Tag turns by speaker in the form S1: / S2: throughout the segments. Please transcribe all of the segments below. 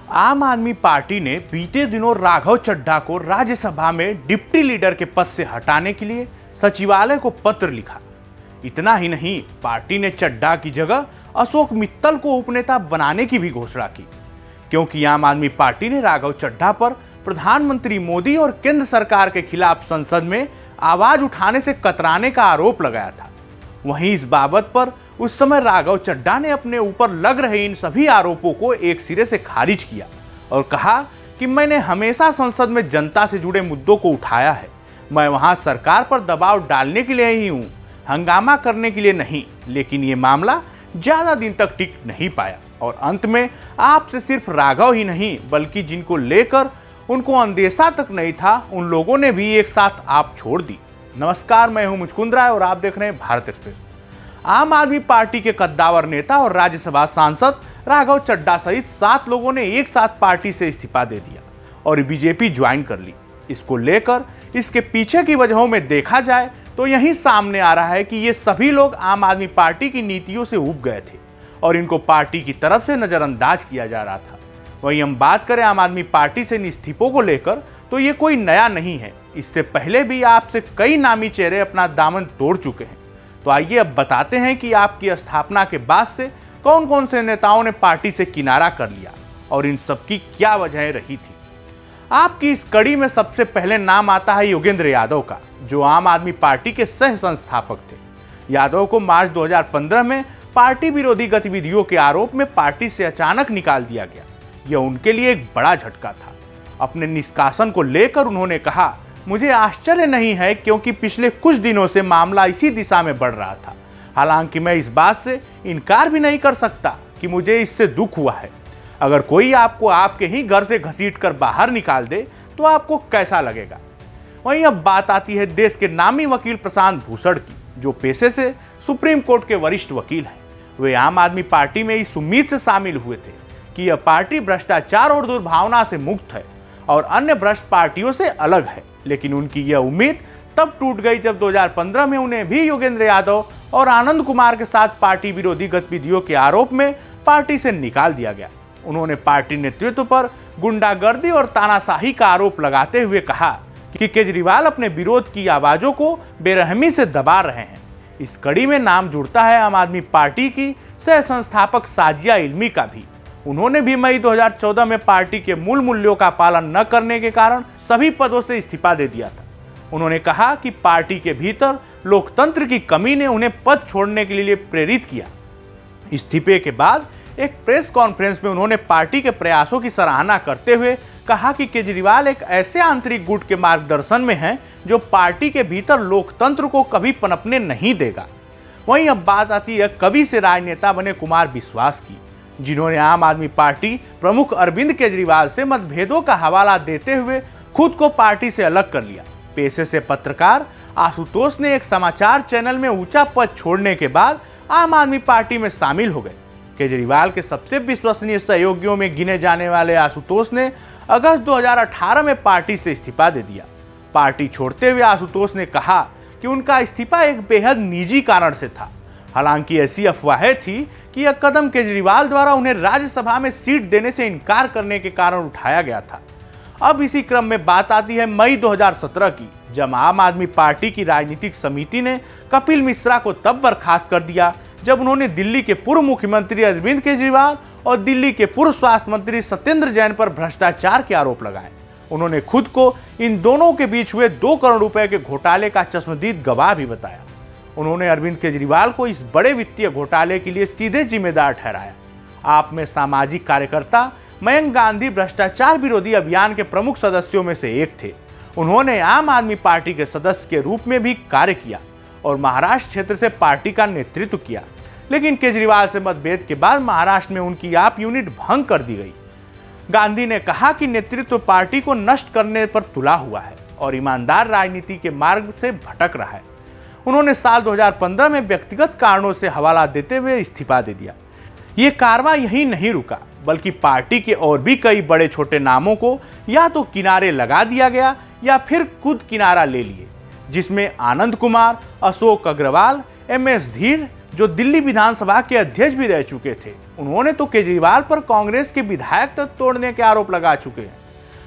S1: आम आदमी पार्टी ने बीते दिनों राघव चड्ढा को राज्यसभा में डिप्टी लीडर के पद से हटाने के लिए सचिवालय को पत्र लिखा। इतना ही नहीं, पार्टी ने चड्ढा की जगह अशोक मित्तल को उपनेता बनाने की भी घोषणा की, क्योंकि आम आदमी पार्टी ने राघव चड्ढा पर प्रधानमंत्री मोदी और केंद्र सरकार के खिलाफ संसद में आवाज उठाने से कतराने का आरोप लगाया था। वहीं इस बाबत पर उस समय राघव चड्ढा ने अपने ऊपर लग रहे इन सभी आरोपों को एक सिरे से खारिज किया और कहा कि मैंने हमेशा संसद में जनता से जुड़े मुद्दों को उठाया है। मैं वहां सरकार पर दबाव डालने के लिए ही हूं, हंगामा करने के लिए नहीं। लेकिन ये मामला ज्यादा दिन तक टिक नहीं पाया और अंत में आपसे सिर्फ राघव ही नहीं बल्कि जिनको लेकर उनको अंदेशा तक नहीं था, उन लोगों ने भी एक साथ आप छोड़ दी। नमस्कार, मैं हूं मुचकुंद राय और आप देख रहे हैं भारत एक्सप्रेस। आम आदमी पार्टी के कद्दावर नेता और राज्यसभा सांसद राघव चड्ढा सहित 7 लोगों ने एक साथ पार्टी से इस्तीफा दे दिया और बीजेपी ज्वाइन कर ली। इसको लेकर इसके पीछे की वजहों में देखा जाए तो यही सामने आ रहा है कि ये सभी लोग आम आदमी पार्टी की नीतियों से ऊब गए थे और इनको पार्टी की तरफ से नजरअंदाज किया जा रहा था। वहीं हम बात करें आम आदमी पार्टी से इस्तीफों को लेकर तो ये कोई नया नहीं है। इससे पहले भी आपसे कई नामी चेहरे अपना दामन तोड़ चुके हैं। तो आइए अब बताते हैं कि आपकी स्थापना के बाद से कौन कौन से नेताओं ने पार्टी से किनारा कर लिया और इन सब की क्या वजहें रही थी। आपकी इस कड़ी में सबसे पहले नाम आता है योगेंद्र यादव का, जो आम आदमी पार्टी के सह संस्थापक थे। यादव को मार्च 2015 में पार्टी विरोधी गतिविधियों के आरोप में पार्टी से अचानक निकाल दिया गया। यह उनके लिए एक बड़ा झटका था। अपने निष्कासन को लेकर उन्होंने कहा, मुझे आश्चर्य नहीं है क्योंकि पिछले कुछ दिनों से मामला इसी दिशा में बढ़ रहा था। हालांकि मैं इस बात से इनकार भी नहीं कर सकता कि मुझे इससे दुख हुआ है। अगर कोई आपको आपके ही घर से घसीट कर बाहर निकाल दे तो आपको कैसा लगेगा। वहीं अब बात आती है देश के नामी वकील प्रशांत भूषण की, जो पेशे से सुप्रीम कोर्ट के वरिष्ठ वकील हैं। वे आम आदमी पार्टी में इस उम्मीद से शामिल हुए थे कि यह पार्टी भ्रष्टाचार और दुर्भावना से मुक्त है और अन्य भ्रष्ट पार्टियों से अलग है। लेकिन उनकी यह उम्मीद तब टूट गई जब 2015 में उन्हें भी योगेंद्र यादव और आनंद कुमार के साथ पार्टी विरोधी गतिविधियों के आरोप में पार्टी से निकाल दिया गया। उन्होंने पार्टी नेतृत्व पर गुंडागर्दी और तानाशाही का आरोप लगाते हुए कहा कि केजरीवाल अपने विरोध की आवाजों को बेरहमी से दबा रहे हैं। इस कड़ी में नाम जुड़ता है आम आदमी पार्टी की सह संस्थापक साजिया इल्मी का भी। उन्होंने भी मई 2014 में पार्टी के मूल मूल्यों का पालन न करने के कारण सभी पदों से इस्तीफा दे दिया था। उन्होंने कहा कि पार्टी के भीतर लोकतंत्र की कमी ने उन्हें पद छोड़ने के लिए प्रेरित किया। इस्तीफे के बाद एक प्रेस कॉन्फ्रेंस में उन्होंने पार्टी के प्रयासों की सराहना करते हुए कहा कि केजरीवाल एक ऐसे आंतरिक गुट के मार्गदर्शन में हैं जो पार्टी के भीतर लोकतंत्र को कभी पनपने नहीं देगा। वहीं अब बात आती है कवि से राजनेता बने कुमार विश्वास की, जिन्होंने आम आदमी पार्टी प्रमुख अरविंद केजरीवाल से मतभेदों का हवाला देते हुए खुद को पार्टी से अलग कर लिया। पेशे से पत्रकार आशुतोष ने एक समाचार चैनल में ऊंचा पद छोड़ने के बाद आम आदमी पार्टी में शामिल हो गए। केजरीवाल के सबसे विश्वसनीय सहयोगियों में गिने जाने वाले आशुतोष ने अगस्त 2018 में पार्टी से इस्तीफा दे दिया। पार्टी छोड़ते हुए आशुतोष ने कहा कि उनका इस्तीफा एक बेहद निजी कारण से था। हालांकि ऐसी अफवाहें थी कि यह कदम केजरीवाल द्वारा उन्हें राज्यसभा में सीट देने से इनकार करने के कारण उठाया गया था। अब इसी क्रम में बात आती है मई 2017 की, जब आम आदमी पार्टी की राजनीतिक समिति ने कपिल मिश्रा को तब बर्खास्त कर दिया जब उन्होंने दिल्ली के पूर्व मुख्यमंत्री अरविंद केजरीवाल और दिल्ली के पूर्व स्वास्थ्य मंत्री सत्येंद्र जैन पर भ्रष्टाचार के आरोप लगाए। उन्होंने खुद को इन दोनों के बीच हुए 2 करोड़ रुपए के घोटाले का चश्मदीद गवाह भी बताया। उन्होंने अरविंद केजरीवाल को इस बड़े वित्तीय घोटाले के लिए सीधे जिम्मेदार ठहराया। आप में सामाजिक कार्यकर्ता मयंक गांधी भ्रष्टाचार विरोधी अभियान के प्रमुख सदस्यों में से एक थे। उन्होंने आम आदमी पार्टी के सदस्य के रूप में भी कार्य किया और महाराष्ट्र क्षेत्र से पार्टी का नेतृत्व किया। लेकिन केजरीवाल से मतभेद के बाद महाराष्ट्र में उनकी आप यूनिट भंग कर दी गई। गांधी ने कहा कि नेतृत्व पार्टी को नष्ट करने पर तुला हुआ है और ईमानदार राजनीति के मार्ग से भटक रहा है। उन्होंने साल 2015 में व्यक्तिगत कारणों से हवाला देते हुए इस्तीफा दे दिया। ये कारवां यहीं नहीं रुका, बल्कि पार्टी के और भी कई बड़े छोटे नामों को या तो किनारे लगा दिया गया या फिर खुद किनारा ले लिए, जिसमें आनंद कुमार, अशोक अग्रवाल, MS धीर, जो दिल्ली विधानसभा के अध्यक्ष भी रह चुके थे, उन्होंने तो केजरीवाल पर कांग्रेस के विधायक तक तोड़ने के आरोप लगा चुके हैं।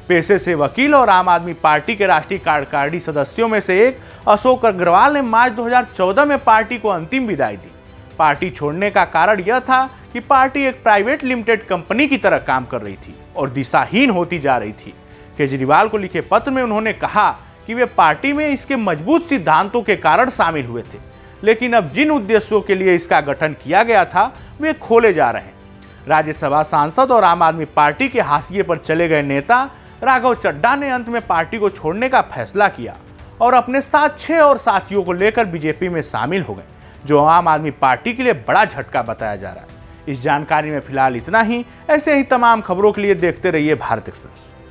S1: पेशे से वकील और आम आदमी पार्टी के राष्ट्रीय कार्यकारिणी सदस्यों में से एक अशोक अग्रवाल ने मार्च 2014 में पार्टी को अंतिम विदाई दी। पार्टी छोड़ने का कारण यह था कि पार्टी एक प्राइवेट लिमिटेड कंपनी की तरह काम कर रही थी और दिशाहीन होती जा रही थी। केजरीवाल को लिखे पत्र में उन्होंने कहा कि वे पार्टी में इसके मजबूत सिद्धांतों के कारण शामिल हुए थे, लेकिन अब जिन उद्देश्यों के लिए इसका गठन किया गया था वे खोले जा रहे हैं। राज्यसभा सांसद और आम आदमी पार्टी के हाशिए पर चले गए नेता राघव चड्ढा ने अंत में पार्टी को छोड़ने का फैसला किया और अपने साथ 6 और साथियों को लेकर बीजेपी में शामिल हो गए, जो आम आदमी पार्टी के लिए बड़ा झटका बताया जा रहा है। इस जानकारी में फिलहाल इतना ही। ऐसे ही तमाम खबरों के लिए देखते रहिए भारत एक्सप्रेस।